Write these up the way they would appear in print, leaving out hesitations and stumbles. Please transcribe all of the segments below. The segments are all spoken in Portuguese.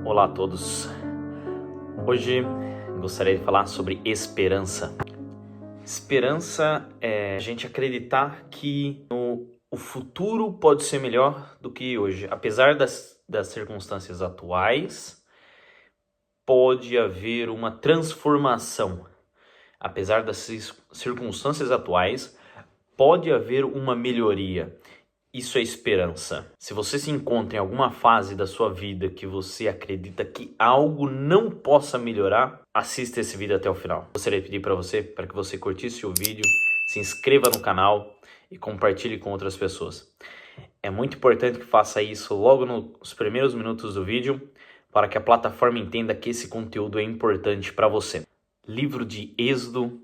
Olá a todos. Hoje gostaria de falar sobre esperança. Esperança é a gente acreditar que o futuro pode ser melhor do que hoje. Apesar das circunstâncias atuais, pode haver uma transformação. Apesar das circunstâncias atuais, pode haver uma melhoria. Isso é esperança. Se você se encontra em alguma fase da sua vida que você acredita que algo não possa melhorar, assista esse vídeo até o final. Gostaria de pedir para que você curtisse o vídeo, se inscreva no canal e compartilhe com outras pessoas. É muito importante que faça isso logo nos primeiros minutos do vídeo, para que a plataforma entenda que esse conteúdo é importante para você. Livro de Êxodo,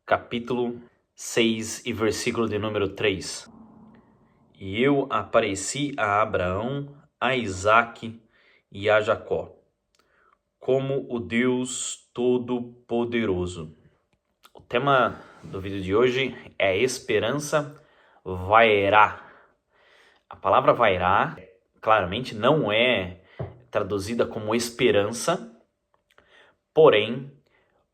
capítulo 6 e versículo de número 3. E eu apareci a Abraão, a Isaque e a Jacó, como o Deus Todo-Poderoso. O tema do vídeo de hoje é esperança vairá. A palavra vairá, claramente, não é traduzida como esperança, porém,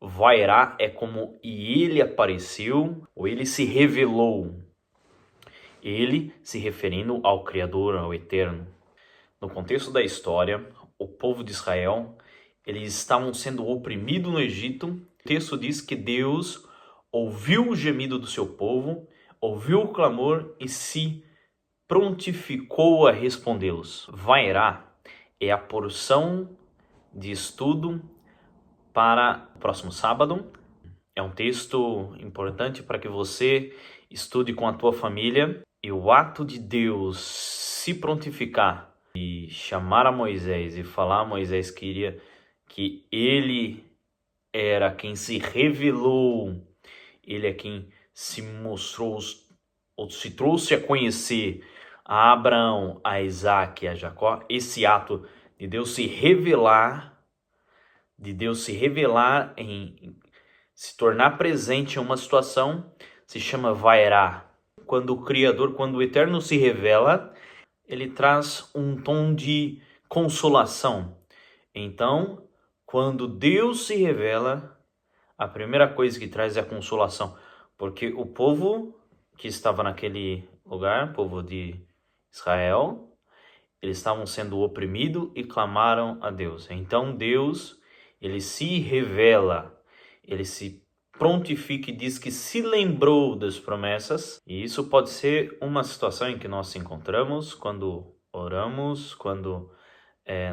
vairá é como e ele apareceu, ou ele se revelou. Ele se referindo ao Criador, ao Eterno. No contexto da história, o povo de Israel, eles estavam sendo oprimidos no Egito. O texto diz que Deus ouviu o gemido do seu povo, ouviu o clamor e se prontificou a respondê-los. Vairá é a porção de estudo para o próximo sábado. É um texto importante para que você estude com a tua família. E o ato de Deus se prontificar e chamar a Moisés e falar a Moisés que ele era quem se revelou, ele é quem se mostrou, ou se trouxe a conhecer a Abraão, a Isaque e a Jacó. Esse ato de Deus se revelar, se tornar presente em uma situação, se chama vairá. Quando o Eterno se revela, ele traz um tom de consolação. Então, quando Deus se revela, a primeira coisa que traz é a consolação. Porque o povo que estava naquele lugar, o povo de Israel, eles estavam sendo oprimidos e clamaram a Deus. Então Deus, ele se revela, ele se prontifica e diz que se lembrou das promessas. E isso pode ser uma situação em que nós nos encontramos quando oramos, quando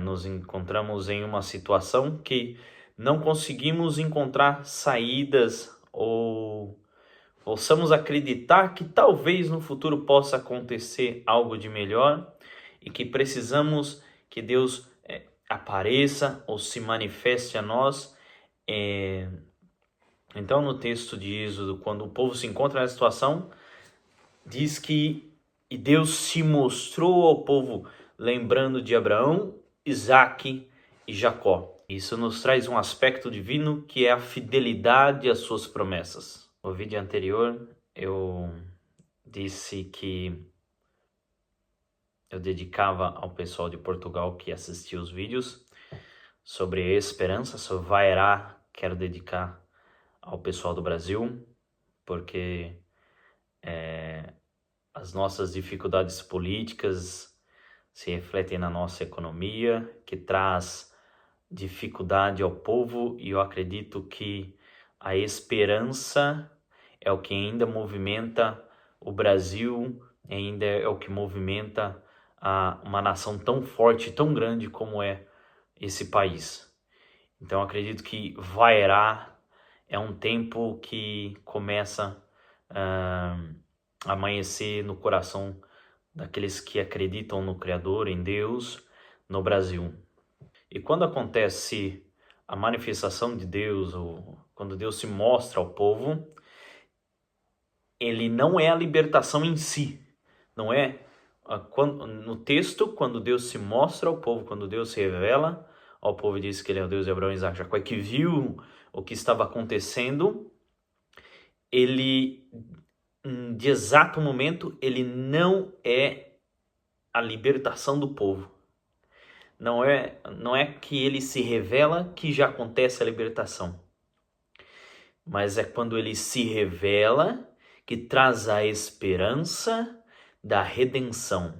nos encontramos em uma situação que não conseguimos encontrar saídas ou possamos acreditar que talvez no futuro possa acontecer algo de melhor e que precisamos que Deus apareça ou se manifeste a nós. Então, no texto de Êxodo, quando o povo se encontra nessa situação, diz que e Deus se mostrou ao povo lembrando de Abraão, Isaque e Jacó. Isso nos traz um aspecto divino que é a fidelidade às suas promessas. No vídeo anterior, eu disse que eu dedicava ao pessoal de Portugal que assistia os vídeos sobre esperança, sobre vairá. Quero dedicar ao pessoal do Brasil, porque as nossas dificuldades políticas se refletem na nossa economia, que traz dificuldade ao povo, e eu acredito que a esperança é o que ainda movimenta o Brasil, ainda é o que movimenta uma nação tão forte, tão grande como é esse país. Então eu acredito que vairá é um tempo que começa a amanhecer no coração daqueles que acreditam no Criador, em Deus, no Brasil. E quando acontece a manifestação de Deus, ou quando Deus se mostra ao povo, ele não é a libertação em si, não é no texto, quando Deus se mostra ao povo, quando Deus se revela ao povo e diz que ele é o Deus de Abraão, Isaque e Jacó, e que viu o que estava acontecendo, ele, de exato momento, ele não é a libertação do povo. não é que ele se revela que já acontece a libertação, mas é quando ele se revela que traz a esperança da redenção.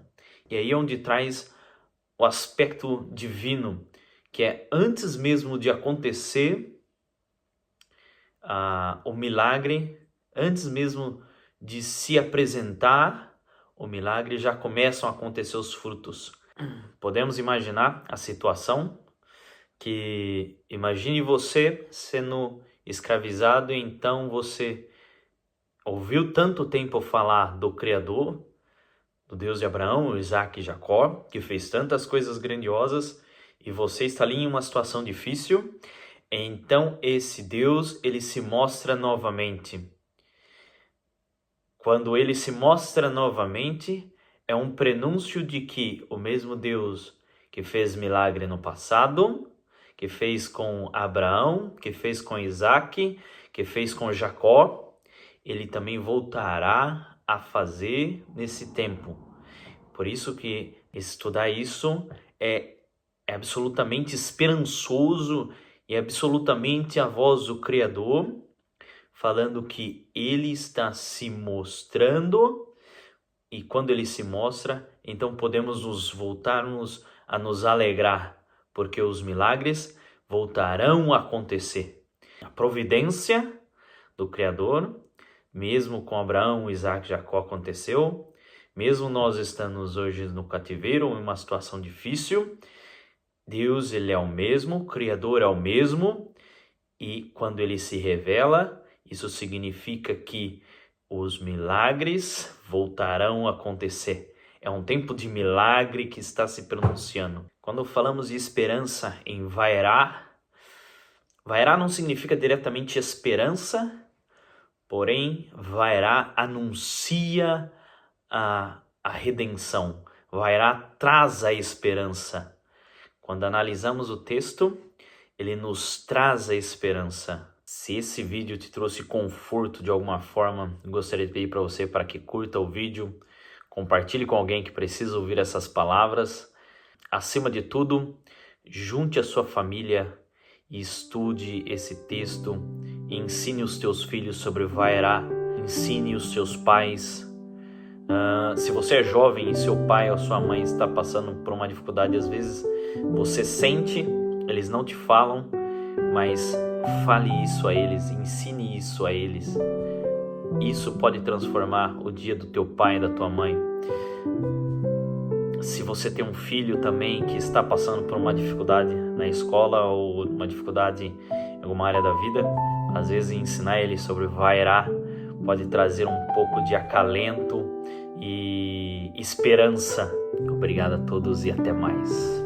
E aí é onde traz o aspecto divino, que é antes mesmo de acontecer o milagre, antes mesmo de se apresentar o milagre, já começam a acontecer os frutos. Podemos imaginar a situação que, imagine você sendo escravizado, e então você ouviu tanto tempo falar do Criador, do Deus de Abraão, Isaac e Jacó, que fez tantas coisas grandiosas, e você está ali em uma situação difícil. Então esse Deus, ele se mostra novamente. Quando ele se mostra novamente, é um prenúncio de que o mesmo Deus que fez milagre no passado, que fez com Abraão, que fez com Isaac, que fez com Jacó, ele também voltará a fazer nesse tempo. Por isso que estudar isso é absolutamente esperançoso e absolutamente a voz do Criador, falando que ele está se mostrando, e quando ele se mostra, então podemos voltarmos a nos alegrar, porque os milagres voltarão a acontecer. A providência do Criador, mesmo com Abraão, Isaac e Jacó, aconteceu. Mesmo nós estamos hoje no cativeiro, em uma situação difícil, Deus, ele é o mesmo, o Criador é o mesmo, e quando ele se revela, isso significa que os milagres voltarão a acontecer. É um tempo de milagre que está se pronunciando. Quando falamos de esperança em Vairá, Vairá não significa diretamente esperança, porém Vairá anuncia a redenção. Vairá traz a esperança. Quando analisamos o texto, ele nos traz a esperança. Se esse vídeo te trouxe conforto de alguma forma, gostaria de pedir para você para que curta o vídeo, compartilhe com alguém que precisa ouvir essas palavras. Acima de tudo, junte a sua família e estude esse texto e ensine os teus filhos sobre Vairá, ensine os seus pais. Se você é jovem e seu pai ou sua mãe está passando por uma dificuldade, às vezes você sente, eles não te falam, mas fale isso a eles, ensine isso a eles. Isso pode transformar o dia do teu pai e da tua mãe. Se você tem um filho também que está passando por uma dificuldade na escola ou uma dificuldade em alguma área da vida, às vezes ensinar ele sobre Vairá pode trazer um pouco de acalento e esperança. Obrigado a todos e até mais.